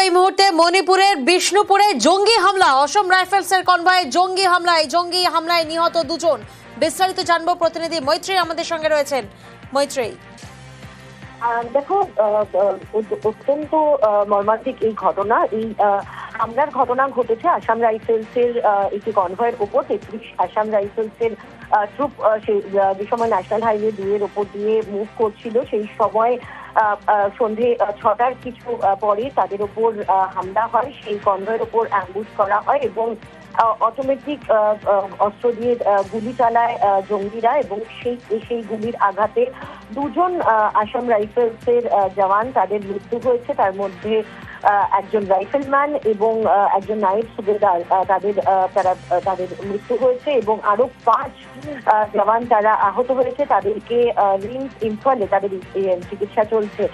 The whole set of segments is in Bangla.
এই মুহূর্তে মণিপুরের বিষ্ণুপুরে জঙ্গি হামলা, অসম রাইফেলসের কনভয়ে জঙ্গি হামলায় নিহত দুজন। বিস্তারিত জানবো, প্রতিনিধি মৈত্রী আমাদের সঙ্গে রয়েছেন। মৈত্রী, দেখো, অত্যন্ত মর্মান্তিক এই ঘটনা। এই হামলার ঘটনা ঘটেছে আসাম রাইফেলসের একটি কনভয়ের ওপর। 33 আসাম রাইফেলসের ট্রুপ যে সময় ন্যাশনাল হাইওয়ে 2 এর ওপর দিয়ে মুভ করছিল, সেই সময় সন্ধে 6টার কিছু পরে তাদের ওপর হামলা হয়। সেই কনভয়ের ওপর অ্যাম্বুশ করা হয় এবং অটোমেটিক অস্ত্র দিয়ে গুলি চালায় জঙ্গিরা, এবং সেই গুলির আঘাতে দুজন আসাম রাইফেলসের জওয়ান তাদের মৃত্যু হয়েছে। তার মধ্যে একজন রাইফেলম্যান এবং একজন নায়েব সুবেদার তাদের মৃত্যু হয়েছে, এবং আরো 5 জওয়ান তারা আহত হয়েছে। তাদেরকে রিমস ইম্ফলে তাদের চিকিৎসা চলছে।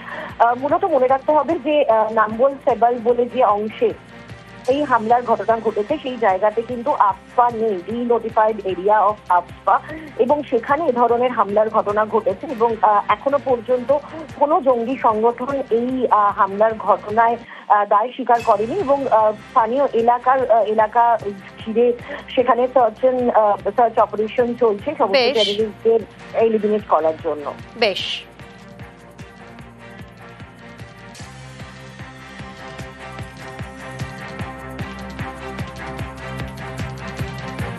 মূলত মনে রাখতে হবে যে নাম্বল সেবাল বলে যে অংশে এই হামলার ঘটনা ঘটেছে, সেই জায়গাতে কিন্তু আফপা নেই, ডিনোটিফাইড এরিয়া অফ আফপা, এবং সেখানে এ ধরনের হামলার ঘটনা ঘটেছে। এবং এখনো পর্যন্ত কোনো জঙ্গি সংগঠন এই হামলার ঘটনায় দায় স্বীকার করেনি, এবং স্থানীয় এলাকা ঘিরে সেখানে সার্চ অপারেশন চলছে সমস্ত টেররিস্টদের এলিমিনেট করার জন্য। বেশ।